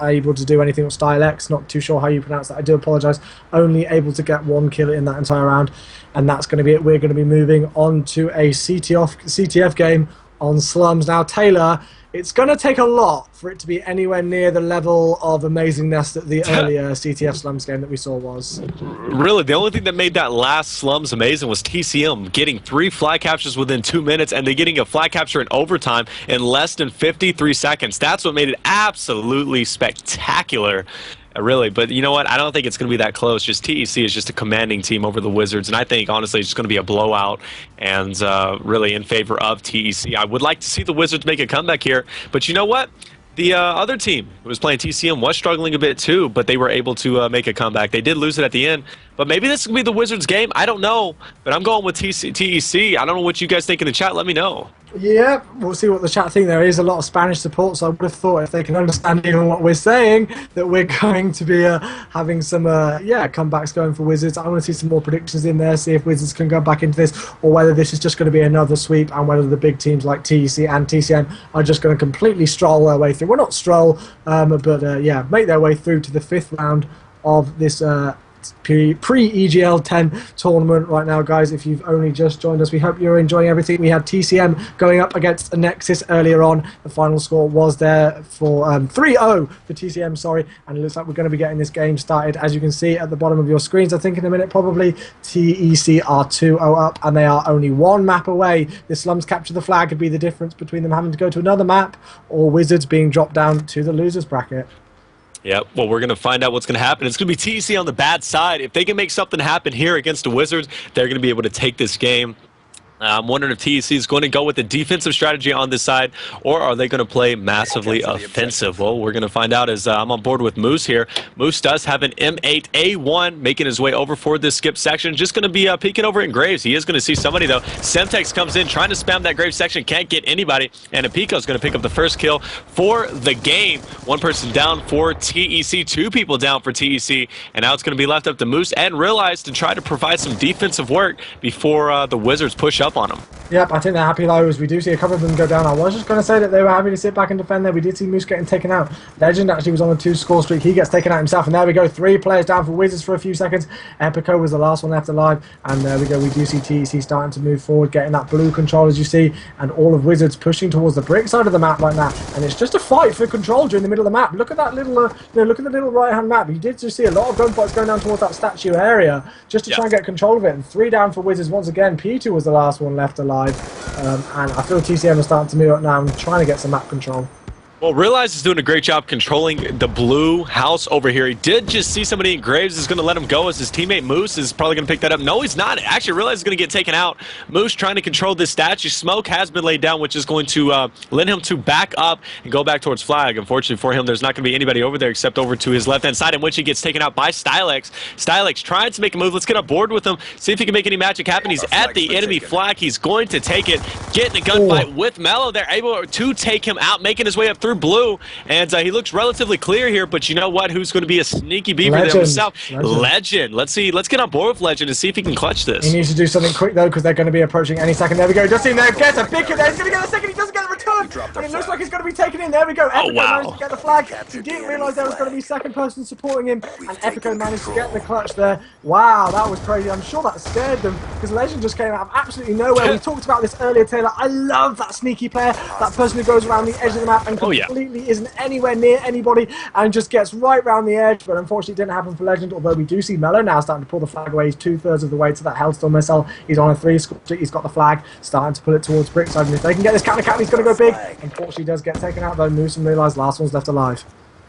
able to do anything with Stylex. Not too sure how you pronounce that. I do apologise. Only able to get 1 kill in that entire round. And that's going to be it. We're going to be moving on to a CTF game on Slums. Now, Taylor, it's going to take a lot for it to be anywhere near the level of amazingness that the earlier CTF Slums game that we saw was. Really, the only thing that made that last Slums amazing was TCM getting 3 flag captures within 2 minutes and then getting a flag capture in overtime in less than 53 seconds. That's what made it absolutely spectacular. Really, but you know what? I don't think it's going to be that close. Just TEC is just a commanding team over the Wizards, and I think, honestly, it's just going to be a blowout and really in favor of TEC. I would like to see the Wizards make a comeback here, but you know what? The other team who was playing TCM was struggling a bit too, but they were able to make a comeback. They did lose it at the end, but maybe this could be the Wizards' game. I don't know, but I'm going with TEC. I don't know what you guys think in the chat. Let me know. Yeah, we'll see what the chat think. There is a lot of Spanish support, so I would have thought if they can understand even what we're saying, that we're going to be having some comebacks going for Wizards. I want to see some more predictions in there, see if Wizards can go back into this, or whether this is just going to be another sweep, and whether the big teams like TEC and TCM are just going to completely stroll their way through. Well, not stroll, but make their way through to the 5th round of this pre-EGL10 tournament right now, guys. If you've only just joined us, we hope you're enjoying everything. We had TCM going up against Nexus earlier on. The final score was there for 3-0 for TCM, sorry, and it looks like we're going to be getting this game started. As you can see at the bottom of your screens, I think in a minute probably, TEC are 2-0 up, and they are only 1 map away. The Slums capture the flag could be the difference between them having to go to another map or Wizards being dropped down to the losers bracket. Yeah, well, we're going to find out what's going to happen. It's going to be TEC on the bad side. If they can make something happen here against the Wizards, they're going to be able to take this game. I'm wondering if TEC is going to go with the defensive strategy on this side, or are they going to play massively offensive? Well, we're going to find out as I'm on board with Moose here. Moose does have an M8A1 making his way over for this skip section. Just going to be peeking over in Graves. He is going to see somebody, though. Semtex comes in trying to spam that Graves section. Can't get anybody. And Apiko is going to pick up the first kill for the game. 1 person down for TEC. 2 people down for TEC. And now it's going to be left up to Moose and Realize to try to provide some defensive work before the Wizards push up on them. Yep, I think they're happy though, as we do see a couple of them go down. I was just going to say that they were happy to sit back and defend there. We did see Moose getting taken out. Legend actually was on a 2-score streak. He gets taken out himself, and there we go. 3 players down for Wizards for a few seconds. Epico was the last one left alive, and there we go. We do see TEC starting to move forward, getting that blue control, as you see, and all of Wizards pushing towards the brick side of the map right now. And it's just a fight for control during the middle of the map. Look at that little, look at the little right-hand map. You did just see a lot of gunfights going down towards that statue area, just to try and get control of it. And 3 down for Wizards once again. P2 was the last one left alive. And I feel TCM is starting to move up now and trying to get some map control. Well, Realize is doing a great job controlling the blue house over here. He did just see somebody in Graves is going to let him go as his teammate Moose is probably going to pick that up. No, he's not. Actually, Realize is going to get taken out. Moose trying to control this statue. Smoke has been laid down, which is going to lend him to back up and go back towards flag. Unfortunately for him, there's not going to be anybody over there except over to his left-hand side, in which he gets taken out by Stylex. Stylex trying to make a move. Let's get on board with him, see if he can make any magic happen. He's at the enemy flag. He's going to take it. Get in a gunfight with Mello. They're able to take him out, making his way up through blue. And he looks relatively clear here, but you know what? Who's going to be a sneaky beaver there himself? Legend. Let's see. Let's get on board with Legend and see if he can clutch this. He needs to do something quick, though, because they're going to be approaching any second. There we go. Just in there. Gets a big hit there. He's going to get a second. He doesn't get a return. And it looks like he's going to be taken in. There we go. Epico managed to get the flag. He didn't realise there was going to be a second person supporting him. And Epico managed to get the clutch there. Wow, that was crazy. I'm sure that scared them, because Legend just came out of absolutely nowhere. We talked about this earlier, Taylor. I love that sneaky player. That person who goes around the edge of the map and completely isn't anywhere near anybody and just gets right round the edge. But unfortunately it didn't happen for Legend, although we do see Mello now starting to pull the flag away. He's 2/3 of the way to that Hellstorm missile. He's on a 3-score streak. He's got the flag, starting to pull it towards Brickside, and if they can get this counter, he's going to go big. Unfortunately he does get taken out though. Moose and Realize last one's left alive.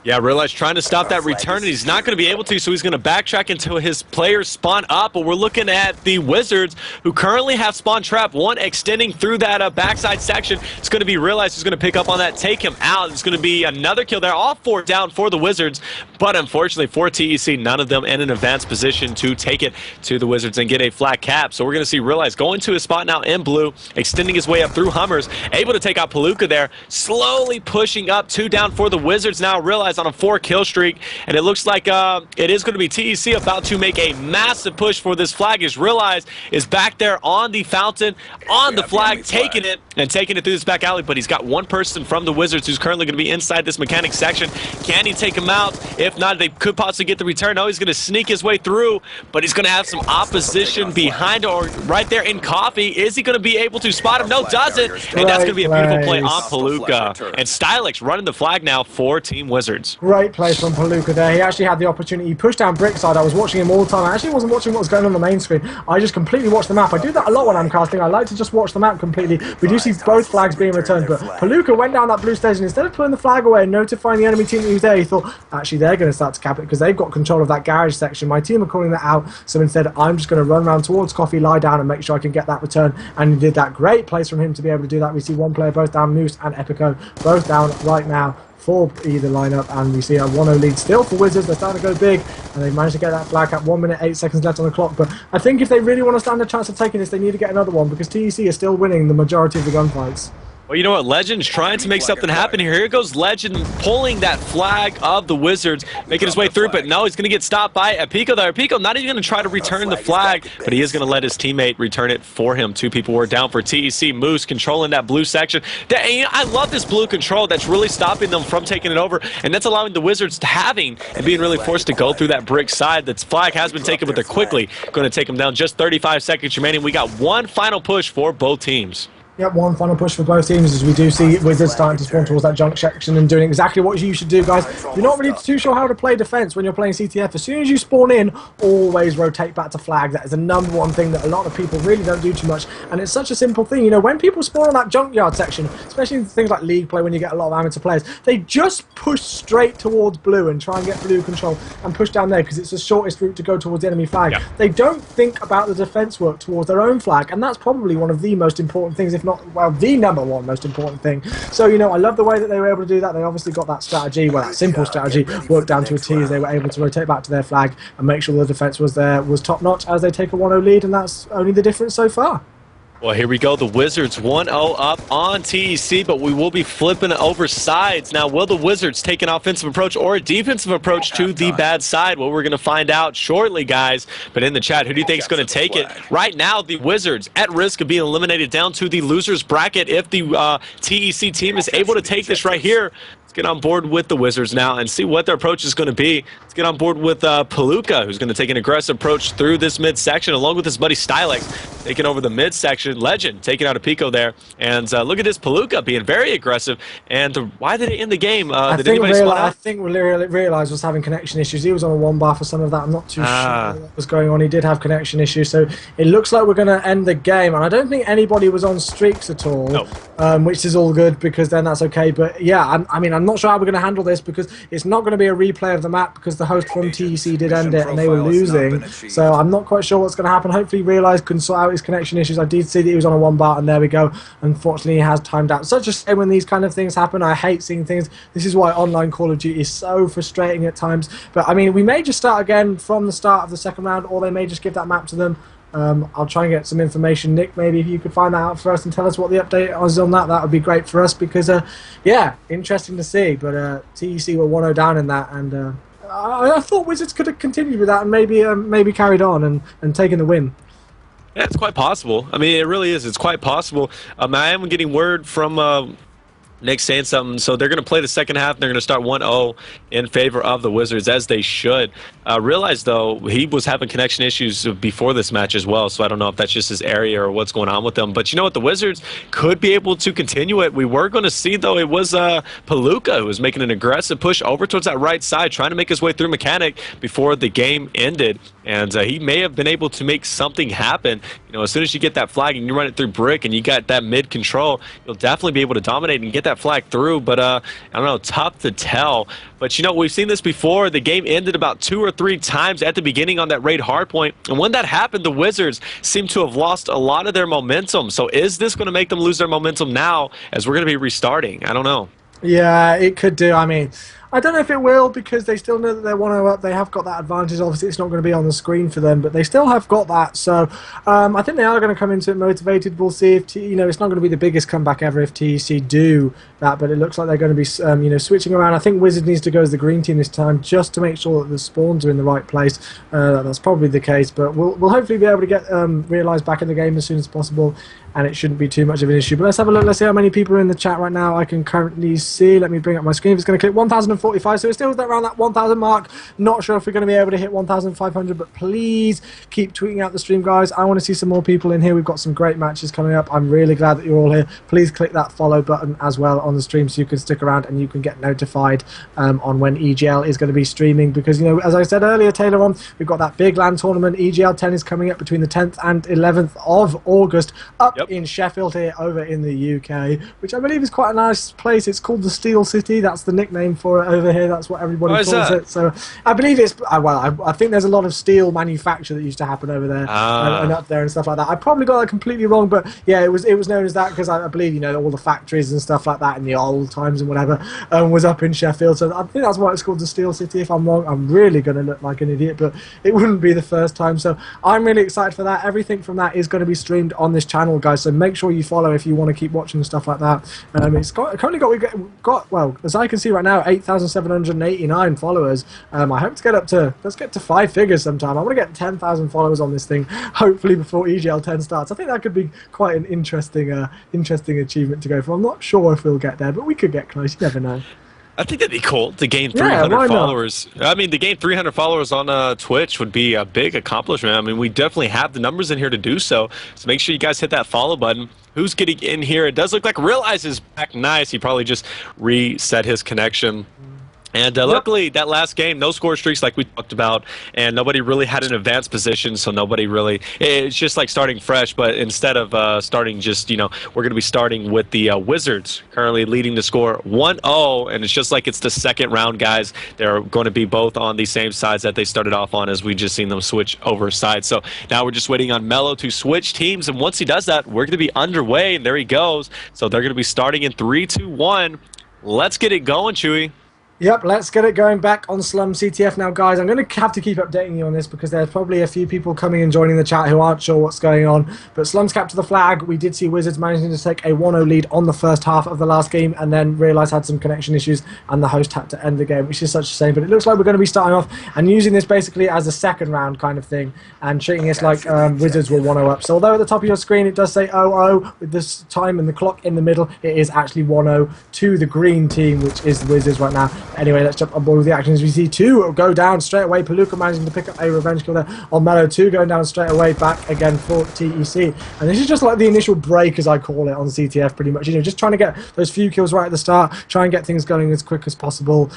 Yeah, Realize trying to stop that return, and he's not going to be able to, so he's going to backtrack until his players spawn up. But we're looking at the Wizards, who currently have spawn trap 1 extending through that backside section. It's going to be Realize who's going to pick up on that, take him out. It's going to be another kill there. All 4 down for the Wizards, but unfortunately for TEC, none of them in an advanced position to take it to the Wizards and get a flat cap. So we're going to see Realize going to his spot now in blue, extending his way up through Hummers, able to take out Palooka there, slowly pushing up. 2 down for the Wizards now. Realize guys, on a 4-kill streak, and it looks like it is going to be TEC about to make a massive push for this flag. As Realize is back there on the fountain, on the flag, taking it through this back alley, but he's got one person from the Wizards who's currently going to be inside this mechanic section. Can he take him out? If not, they could possibly get the return. No, he's going to sneak his way through, but he's going to have some opposition behind or right there in Coffee. Is he going to be able to spot him? No, doesn't. And that's going to be a beautiful play on Palooka. And Stylix running the flag now for Team Wizards. Great play from Palooka there. He actually had the opportunity. He pushed down Brickside. I was watching him all the time. I actually wasn't watching what was going on the main screen. I just completely watched the map. I do that a lot when I'm casting. I like to just watch the map completely. We do see both flags being returned, but Palooka went down that blue stage, and instead of putting the flag away and notifying the enemy team that he was there, he thought, actually, they're going to start to cap it because they've got control of that garage section. My team are calling that out, so instead, I'm just going to run around towards Coffee, lie down, and make sure I can get that return. And he did that. Great place from him to be able to do that. We see one player both down, Moose and Epico, both down right now for either lineup, and we see a 1-0 lead still for Wizards. They're starting to go big, and they've managed to get that flag at 1 minute 8 seconds left on the clock. But I think if they really want to stand a chance of taking this, they need to get another one, because TEC is still winning the majority of the gunfights. Well, you know what? Legend's trying to make something happen here. Here goes Legend pulling that flag of the Wizards, making his way through, but no, he's going to get stopped by Pico there. Pico not even going to try to return the flag, but he is going to let his teammate return it for him. 2 people were down for TEC. Moose controlling that blue section. I love this blue control that's really stopping them from taking it over, and that's allowing the Wizards to having and being really forced to go through that brick side. That flag has been taken, but they're quickly going to take them down. Just 35 seconds remaining. We got one final push for both teams. Yep, one final push for both teams as we do see Wizards starting to spawn towards that junk section and doing exactly what you should do, guys. If you're not really too sure how to play defense when you're playing CTF, as soon as you spawn in, always rotate back to flag. That is the #1 thing that a lot of people really don't do too much, and it's such a simple thing. You know, when people spawn on that junkyard section, especially in things like league play when you get a lot of amateur players, they just push straight towards blue and try and get blue control and push down there because it's the shortest route to go towards the enemy flag. Yeah. They don't think about the defense work towards their own flag, and that's probably one of the most important things, if not, well, the #1 most important thing. So, you know, I love the way that they were able to do that. They obviously got that strategy, well, that simple strategy, worked down to a T as they were able to rotate back to their flag and make sure the defense was top-notch as they take a 1-0 lead, and that's only the difference so far. Well, here we go. The Wizards 1-0 up on TEC, but we will be flipping over sides. Now, will the Wizards take an offensive approach or a defensive approach to the bad side? Well, we're going to find out shortly, guys. But in the chat, who do you think is going to take it? Right now, the Wizards at risk of being eliminated down to the losers bracket if the TEC team is able to take this right here. Let's get on board with the Wizards now and see what their approach is going to be. Let's get on board with Palooka, who's going to take an aggressive approach through this midsection, along with his buddy Stylix, taking over the midsection. Legend taking out a Pico there. And look at this, Palooka being very aggressive. And why did it end the game? Did anybody spawn out? I think Realize was having connection issues. He was on a 1 bar for some of that. I'm not too sure what was going on. He did have connection issues. So it looks like we're going to end the game. And I don't think anybody was on streaks at all, no. Which is all good because then that's okay. But yeah, I mean, I'm not sure how we're going to handle this because it's not going to be a replay of the map because the host from TEC did end it and they were losing. So I'm not quite sure what's going to happen. Hopefully Realize can sort out his connection issues. I did see that he was on a 1 bar and there we go. Unfortunately, he has timed out. Such a shame when these kind of things happen. I hate seeing things. This is why online Call of Duty is so frustrating at times. But I mean, we may just start again from the start of the second round, or they may just give that map to them. I'll try and get some information. Nick, maybe if you could find that out for us and tell us what the update was on that, that would be great for us because, yeah, interesting to see. But TEC were 1-0 down in that, and I thought Wizards could have continued with that and maybe carried on and taken the win. Yeah, it's quite possible. I mean, it really is. It's quite possible. I am getting word from Nick saying something. So they're going to play the second half, and they're going to start 1-0 in favor of the Wizards, as they should. Realize, though, he was having connection issues before this match as well, so I don't know if that's just his area or what's going on with them. But you know what? The Wizards could be able to continue it. We were going to see, though, it was Palooka who was making an aggressive push over towards that right side, trying to make his way through Mechanic before the game ended. And he may have been able to make something happen. You know, as soon as you get that flag and you run it through brick and you got that mid control, you'll definitely be able to dominate and get that flag through. But I don't know, tough to tell. But you know, we've seen this before. The game ended about 2 or 3 times at the beginning on that raid hardpoint. And when that happened, the Wizards seem to have lost a lot of their momentum. So is this going to make them lose their momentum now as we're going to be restarting? I don't know. Yeah, it could do. I mean, I don't know if it will, because they still know that they're 1-0 up. They have got that advantage. Obviously, it's not going to be on the screen for them, but they still have got that. So I think they are going to come into it motivated. We'll see if it's not going to be the biggest comeback ever if TEC do that, but it looks like they're going to be switching around. I think Wizards needs to go as the green team this time, just to make sure that the spawns are in the right place. That's probably the case, but we'll hopefully be able to get Realize back in the game as soon as possible, and it shouldn't be too much of an issue. But let's have a look. Let's see how many people are in the chat right now. I can currently see. Let me bring up my screen. It's going to click 1,045, so it's still around that 1,000 mark. Not sure if we're going to be able to hit 1,500, but please keep tweeting out the stream, guys. I want to see some more people in here. We've got some great matches coming up. I'm really glad that you're all here. Please click that follow button as well on the stream so you can stick around and you can get notified on when EGL is going to be streaming, because, as I said earlier, Taylor, we've got that big LAN tournament. EGL10 is coming up between the 10th and 11th of August up in Sheffield here over in the UK, which I believe is quite a nice place. It's called the Steel City. That's the nickname for it over here. That's what everybody calls it. So I believe it's, I think there's a lot of steel manufacture that used to happen over there and up there and stuff like that. I probably got that completely wrong, but yeah, it was known as that because I believe, all the factories and stuff like that in the old times and whatever was up in Sheffield. So I think that's why it's called the Steel City. If I'm wrong, I'm really going to look like an idiot, but it wouldn't be the first time. So I'm really excited for that. Everything from that is going to be streamed on this channel, guys, so make sure you follow if you want to keep watching stuff like that. We've got, well, as I can see right now, 8,789 followers. I hope to get up to, let's get to 5 figures sometime. I want to get 10,000 followers on this thing, hopefully before EGL10 starts. I think that could be quite an interesting achievement to go for. I'm not sure if we'll get there, but we could get close. You never know. I think that'd be cool to gain 300 followers. I mean, to gain 300 followers on Twitch would be a big accomplishment. I mean, we definitely have the numbers in here to do so. So make sure you guys hit that follow button. Who's getting in here? It does look like Realize is back. Nice. He probably just reset his connection. And luckily, that last game, no score streaks like we talked about, and nobody really had an advanced position, so nobody really, it's just like starting fresh, but instead of starting just, we're going to be starting with the Wizards, currently leading the score 1-0, and it's just like it's the second round, guys. They're going to be both on the same sides that they started off on, as we just seen them switch over sides. So now we're just waiting on Mello to switch teams, and once he does that, we're going to be underway, and there he goes. So they're going to be starting in 3, 2, 1. Let's get it going, Chewy. Yep, let's get it going back on Slum CTF now, guys. I'm going to have to keep updating you on this because there's probably a few people coming and joining the chat who aren't sure what's going on. But Slum's captured the flag. We did see Wizards managing to take a 1-0 lead on the first half of the last game, and then Realize had some connection issues and the host had to end the game, which is such a shame. But it looks like we're going to be starting off and using this basically as a second round kind of thing and treating it like Wizards were 1-0 up. So although at the top of your screen it does say 0-0 with this time and the clock in the middle, it is actually 1-0 to the green team, which is the Wizards right now. Anyway, let's jump on board with the actions. We see 2 go down straight away. Palooka managing to pick up a revenge kill there on Mello. 2 going down straight away back again for TEC. And this is just like the initial break, as I call it, on CTF pretty much. Just trying to get those few kills right at the start, try and get things going as quick as possible,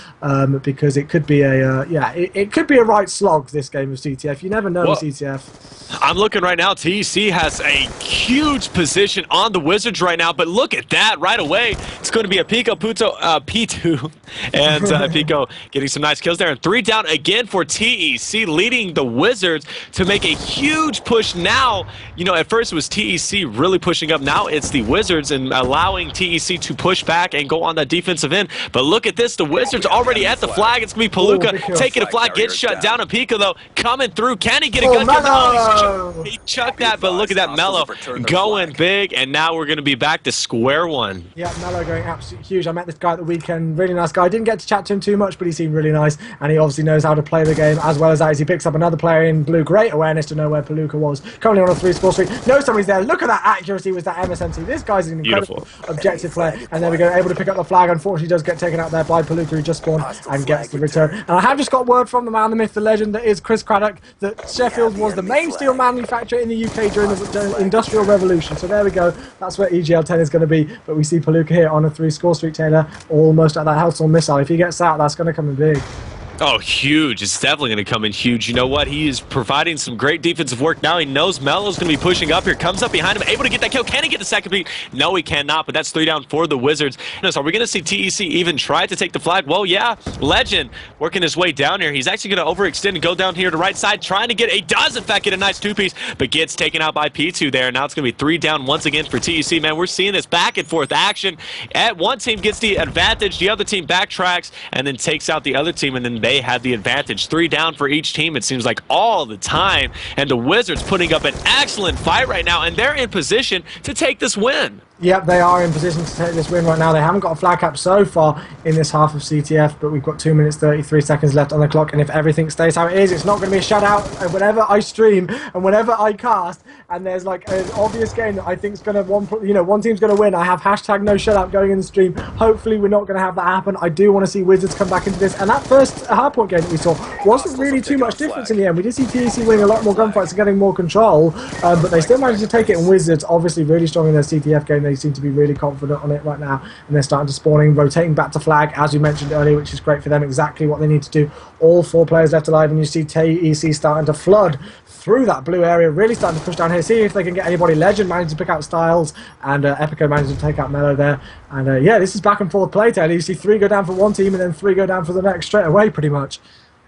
because it could be it could be a right slog, this game of CTF. You never know with CTF. I'm looking right now. TEC has a huge position on the Wizards right now, but look at that right away. It's going to be a Pico, P2, and Pico getting some nice kills there. And 3 down again for TEC, leading the Wizards to make a huge push now. At first it was TEC really pushing up. Now it's the Wizards and allowing TEC to push back and go on that defensive end. But look at this. The Wizards already at the flag. It's going to be Palooka taking a flag, gets shut down. And Pico, though, coming through. Can he get a gun kill? He chucked that, but look at that. Mello going big, and now we're going to be back to square one. Yeah, Mello going absolutely huge. I met this guy at the weekend. Really nice guy. Didn't get to chat to him too much, but he seemed really nice, and he obviously knows how to play the game as well as that. As he picks up another player in blue. Great awareness to know where Palooka was. Currently on a 3-score streak. Knows somebody's there. Look at that accuracy with that MSMC. This guy's an incredible objective player. And there we go, able to pick up the flag. Unfortunately, does get taken out there by Palooka, who just spawned and gets the return. And I have just got word from the man, the myth, the legend that is Chris Craddock, that Sheffield was the main steel manufacturer in the UK during the Industrial Revolution. So there we go. That's where EGL10 is going to be. But we see Palooka here on a 3-score streak, Taylor, almost at that Hellstorm missile. If he gets out, that's going to come in big. Oh, huge. It's definitely going to come in huge. You know what? He is providing some great defensive work now. He knows Melo's going to be pushing up here. Comes up behind him, able to get that kill. Can he get the second beat? No, he cannot, but that's 3 down for the Wizards. So are we going to see TEC even try to take the flag? Well, yeah. Legend working his way down here. He's actually going to overextend and go down here to right side, trying to get a does, in fact, get a nice 2-piece, but gets taken out by P2 there. Now it's going to be 3 down once again for TEC, man. We're seeing this back and forth action. One team gets the advantage, the other team backtracks, and then takes out the other team, and then they have the advantage. 3 down for each team, it seems like, all the time. And the Wizards putting up an excellent fight right now, and they're in position to take this win. Yep, they are in position to take this win right now. They haven't got a flag cap so far in this half of CTF, but we've got 2 minutes 33 seconds left on the clock, and if everything stays how it is, it's not going to be a shutout. And whenever I stream and whenever I cast, and there's like an obvious game that I think is going to one team's going to win, I have hashtag no shutout going in the stream. Hopefully we're not going to have that happen. I do want to see Wizards come back into this, and that first hardpoint game that we saw wasn't really too much difference in the end. We did see TEC winning a lot more gunfights and getting more control, but they still managed to take it, and Wizards obviously really strong in their CTF game. They seem to be really confident on it right now, and they're starting to spawning, rotating back to flag, as we mentioned earlier, which is great for them, exactly what they need to do. All 4 players left alive, and you see TEC starting to flood through that blue area, really starting to push down here, see if they can get anybody. Legend managed to pick out Styles, and Epico managed to take out Melo there. And yeah, this is back and forth play, Taylor. You see 3 go down for one team, and then 3 go down for the next straight away, pretty much.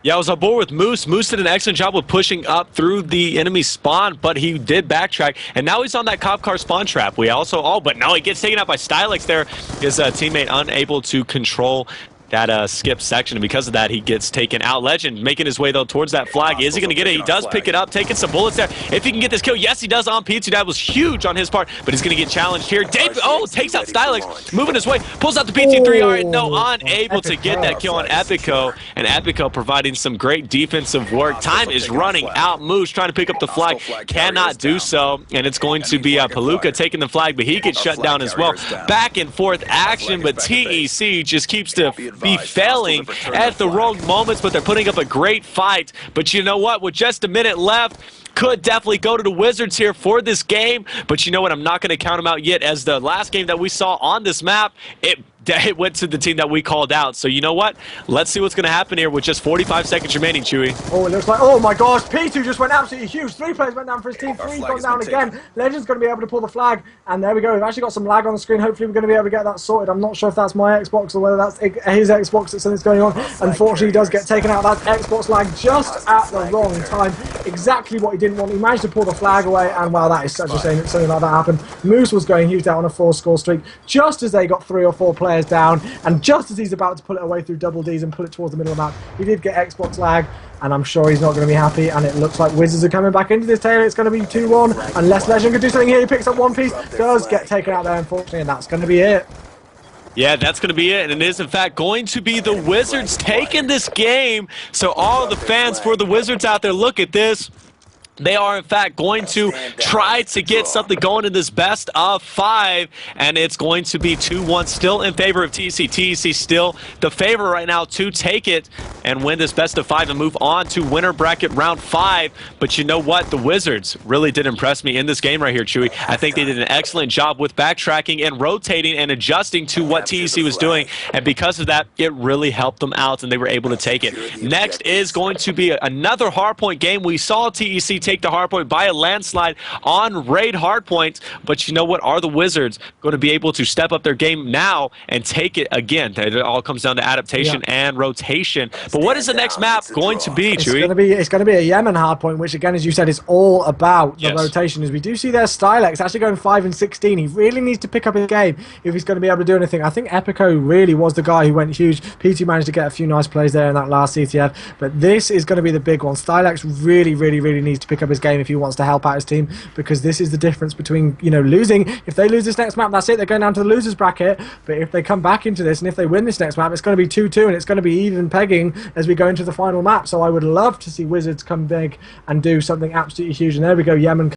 Yeah, I was on board with Moose. Moose did an excellent job with pushing up through the enemy spawn, but he did backtrack, and now he's on that cop car spawn trap. We also, but no, he gets taken out by Stylex there. His teammate unable to control that skip section, and because of that, he gets taken out. Legend making his way, though, towards that flag. Is he going to get it? He does pick it up, taking some bullets there. If he can get this kill, yes, he does on P2. That was huge on his part, but he's going to get challenged here. Takes out Stylex, moving his way, pulls out the P2-3. All right, no, unable to get that kill on Epico, and Epico providing some great defensive work. Time is running out. Moose trying to pick up the flag, cannot do so, and it's going to be Palooka taking the flag, but he gets shut down as well. Back and forth action, but TEC just keeps to be failing at the wrong moments, but they're putting up a great fight. But you know what? With just a minute left, could definitely go to the Wizards here for this game. But you know what? I'm not going to count them out yet, as the last game that we saw on this map, it went to the team that we called out. So you know what? Let's see what's going to happen here with just 45 seconds remaining, Chewy. Oh, it looks like, oh my gosh, P2 just went absolutely huge. 3 players went down for his team, 3 gone down again. Legend's going to be able to pull the flag, and there we go. We've actually got some lag on the screen. Hopefully we're going to be able to get that sorted. I'm not sure if that's my Xbox or whether that's his Xbox that something's going on. Unfortunately, he does get taken out. That's Xbox lag just at the wrong time. Exactly what he didn't want. He managed to pull the flag away, and wow, that is such a shame that something like that happened. Moose was going huge out on a 4-score streak just as they got 3 or 4 players down, and just as he's about to pull it away through double Ds and pull it towards the middle of the map, he did get Xbox lag, and I'm sure he's not going to be happy, and it looks like Wizards are coming back into this, Taylor. It's going to be 2-1, unless Legend can do something here. He picks up 1 piece, does get taken out there, unfortunately, and that's going to be it. Yeah, that's going to be it, and it is, in fact, going to be the Wizards taking this game. So all the fans for the Wizards out there, look at this. They are, in fact, going to try to get something going in this best of 5, and it's going to be 2-1 still in favor of TEC. TEC still the favorite right now to take it and win this best of 5 and move on to winner bracket round 5. But you know what? The Wizards really did impress me in this game right here, Chewy. I think they did an excellent job with backtracking and rotating and adjusting to what TEC was doing, and because of that, it really helped them out, and they were able to take it. Next is going to be another hardpoint game. We saw TEC take the hardpoint by a landslide on Raid hardpoint, but you know what? Are the Wizards going to be able to step up their game now and take it again? It all comes down to adaptation and rotation. But what is the next map going to be, Chewy? It's going to be a Yemen hardpoint, which again, as you said, is all about the rotation. As we do see there, Stylex actually going 5 and 16. He really needs to pick up his game if he's going to be able to do anything. I think Epico really was the guy who went huge. P2 managed to get a few nice plays there in that last CTF, but this is going to be the big one. Stylex really needs to pick up his game if he wants to help out his team, because this is the difference between, you know, losing. If they lose this next map, that's it, they're going down to the losers bracket. But if they come back into this, and if they win this next map, it's going to be 2-2, and it's going to be even pegging as we go into the final map. So I would love to see Wizards come big and do something absolutely huge. And there we go, Yemen